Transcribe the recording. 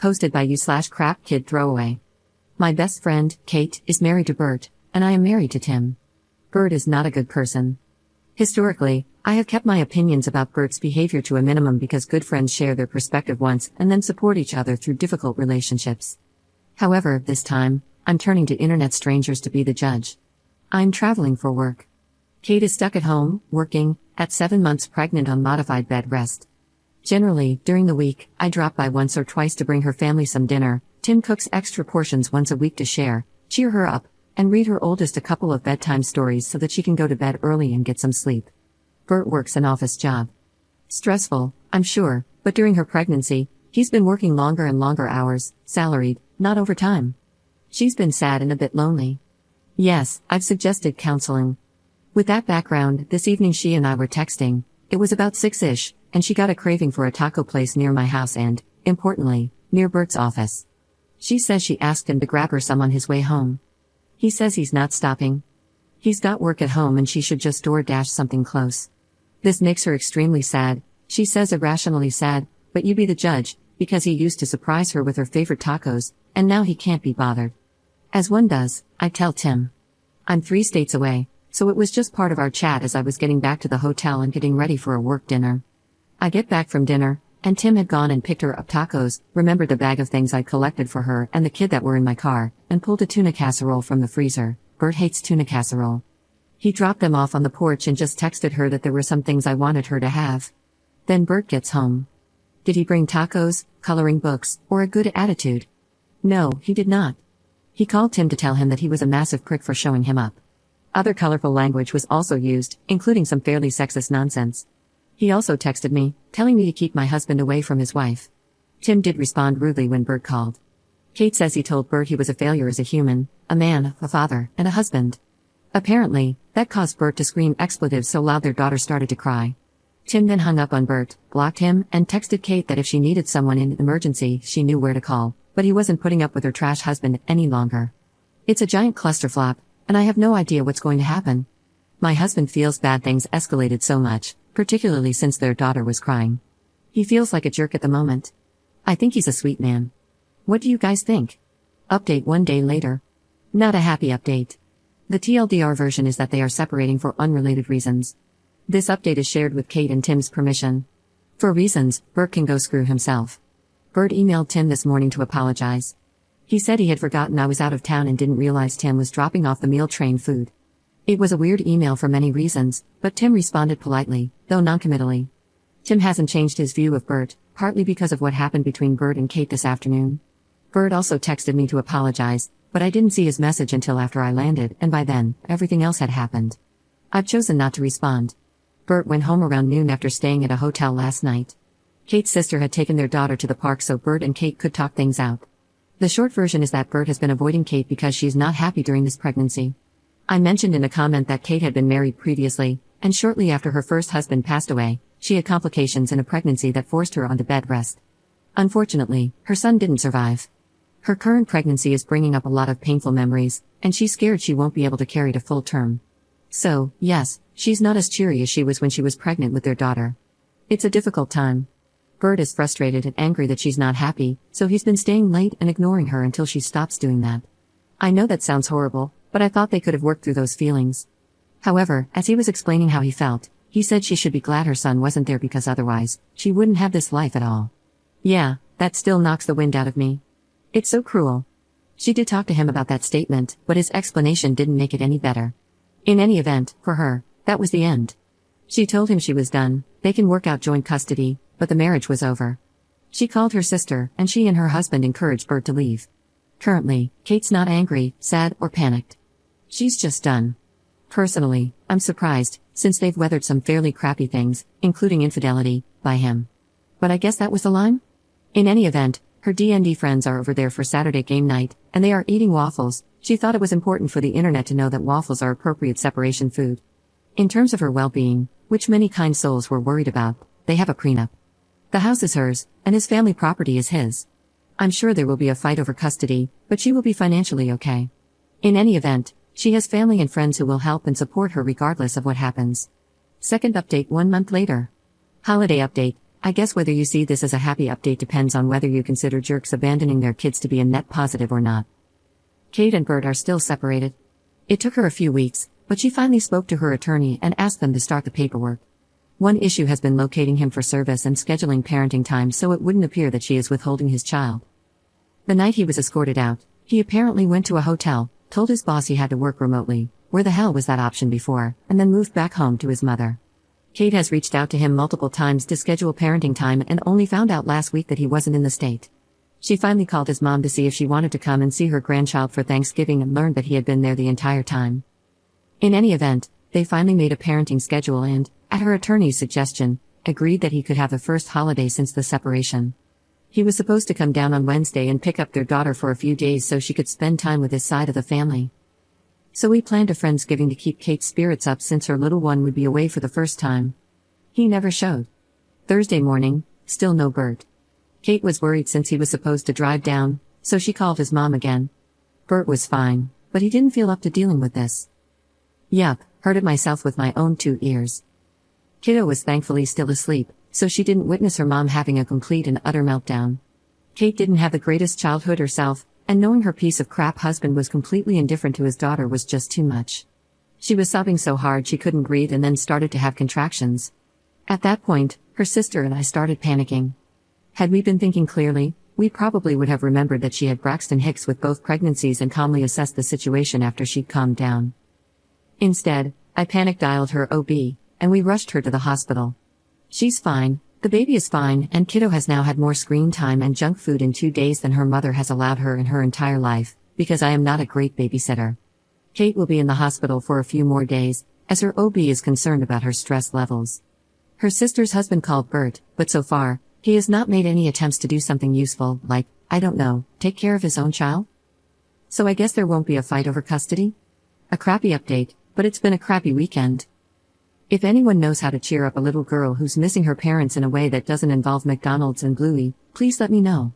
Posted by you/crap kid throwaway. My best friend, Kate, is married to Bert, and I am married to Tim. Bert is not a good person. Historically, I have kept my opinions about Bert's behavior to a minimum because good friends share their perspective once and then support each other through difficult relationships. However, this time, I'm turning to internet strangers to be the judge. I'm traveling for work. Kate is stuck at home, working, at 7 months pregnant on modified bed rest. Generally, during the week, I drop by once or twice to bring her family some dinner. Tim cooks extra portions once a week to share, cheer her up, and read her oldest a couple of bedtime stories so that she can go to bed early and get some sleep. Bert works an office job. Stressful, I'm sure, but during her pregnancy, he's been working longer and longer hours, salaried, not overtime. She's been sad and a bit lonely. Yes, I've suggested counseling. With that background, this evening she and I were texting. It was about 6-ish, and she got a craving for a taco place near my house and, importantly, near Bert's office. She says she asked him to grab her some on his way home. He says he's not stopping. He's got work at home and she should just DoorDash something close. This makes her extremely sad. She says irrationally sad, but you be the judge, because he used to surprise her with her favorite tacos, and now he can't be bothered. As one does, I tell Tim. I'm 3 states away, so it was just part of our chat as I was getting back to the hotel and getting ready for a work dinner. I get back from dinner, and Tim had gone and picked her up tacos, remembered the bag of things I'd collected for her and the kid that were in my car, and pulled a tuna casserole from the freezer. Bert hates tuna casserole. He dropped them off on the porch and just texted her that there were some things I wanted her to have. Then Bert gets home. Did he bring tacos, coloring books, or a good attitude? No, he did not. He called Tim to tell him that he was a massive prick for showing him up. Other colorful language was also used, including some fairly sexist nonsense. He also texted me, telling me to keep my husband away from his wife. Tim did respond rudely when Bert called. Kate says he told Bert he was a failure as a human, a man, a father, and a husband. Apparently, that caused Bert to scream expletives so loud their daughter started to cry. Tim then hung up on Bert, blocked him, and texted Kate that if she needed someone in an emergency, she knew where to call, but he wasn't putting up with her trash husband any longer. It's a giant clusterflop, and I have no idea what's going to happen. My husband feels bad things escalated so much, particularly since their daughter was crying. He feels like a jerk at the moment. I think he's a sweet man. What do you guys think? Update 1 day later. Not a happy update. The TLDR version is that they are separating for unrelated reasons. This update is shared with Kate and Tim's permission. For reasons, Bert can go screw himself. Bert emailed Tim this morning to apologize. He said he had forgotten I was out of town and didn't realize Tim was dropping off the meal train food. It was a weird email for many reasons, but Tim responded politely, though noncommittally. Tim hasn't changed his view of Bert, partly because of what happened between Bert and Kate this afternoon. Bert also texted me to apologize, but I didn't see his message until after I landed, and by then, everything else had happened. I've chosen not to respond. Bert went home around noon after staying at a hotel last night. Kate's sister had taken their daughter to the park so Bert and Kate could talk things out. The short version is that Bert has been avoiding Kate because she's not happy during this pregnancy. I mentioned in a comment that Kate had been married previously, and shortly after her first husband passed away, she had complications in a pregnancy that forced her onto bed rest. Unfortunately, her son didn't survive. Her current pregnancy is bringing up a lot of painful memories, and she's scared she won't be able to carry to full term. So, yes, she's not as cheery as she was when she was pregnant with their daughter. It's a difficult time. Bert is frustrated and angry that she's not happy, so he's been staying late and ignoring her until she stops doing that. I know that sounds horrible, but I thought they could have worked through those feelings. However, as he was explaining how he felt, he said she should be glad her son wasn't there because otherwise, she wouldn't have this life at all. Yeah, that still knocks the wind out of me. It's so cruel. She did talk to him about that statement, but his explanation didn't make it any better. In any event, for her, that was the end. She told him she was done, they can work out joint custody, but the marriage was over. She called her sister, and she and her husband encouraged Bert to leave. Currently, Kate's not angry, sad, or panicked. She's just done. Personally, I'm surprised, since they've weathered some fairly crappy things, including infidelity, by him. But I guess that was the line? In any event, her D&D friends are over there for Saturday game night, and they are eating waffles. She thought it was important for the internet to know that waffles are appropriate separation food. In terms of her well-being, which many kind souls were worried about, they have a prenup. The house is hers, and his family property is his. I'm sure there will be a fight over custody, but she will be financially okay. In any event, she has family and friends who will help and support her regardless of what happens. Second update 1 month later. Holiday update. I guess whether you see this as a happy update depends on whether you consider jerks abandoning their kids to be a net positive or not. Kate and Bert are still separated. It took her a few weeks, but she finally spoke to her attorney and asked them to start the paperwork. One issue has been locating him for service and scheduling parenting time so it wouldn't appear that she is withholding his child. The night he was escorted out, he apparently went to a hotel, told his boss he had to work remotely, where the hell was that option before, and then moved back home to his mother. Kate has reached out to him multiple times to schedule parenting time and only found out last week that he wasn't in the state. She finally called his mom to see if she wanted to come and see her grandchild for Thanksgiving and learned that he had been there the entire time. In any event, they finally made a parenting schedule and, at her attorney's suggestion, agreed that he could have the first holiday since the separation. He was supposed to come down on Wednesday and pick up their daughter for a few days so she could spend time with his side of the family. So we planned a Friendsgiving to keep Kate's spirits up since her little one would be away for the first time. He never showed. Thursday morning, still no Bert. Kate was worried since he was supposed to drive down, so she called his mom again. Bert was fine, but he didn't feel up to dealing with this. Yup, heard it myself with my own 2 ears. Kiddo was thankfully still asleep, so she didn't witness her mom having a complete and utter meltdown. Kate didn't have the greatest childhood herself, and knowing her piece of crap husband was completely indifferent to his daughter was just too much. She was sobbing so hard she couldn't breathe and then started to have contractions. At that point, her sister and I started panicking. Had we been thinking clearly, we probably would have remembered that she had Braxton Hicks with both pregnancies and calmly assessed the situation after she'd calmed down. Instead, I panic-dialed her OB, and we rushed her to the hospital. She's fine, the baby is fine, and kiddo has now had more screen time and junk food in 2 days than her mother has allowed her in her entire life, because I am not a great babysitter. Kate will be in the hospital for a few more days, as her OB is concerned about her stress levels. Her sister's husband called Bert, but so far, he has not made any attempts to do something useful, like, I don't know, take care of his own child? So I guess there won't be a fight over custody? A crappy update, but it's been a crappy weekend. If anyone knows how to cheer up a little girl who's missing her parents in a way that doesn't involve McDonald's and Bluey, please let me know.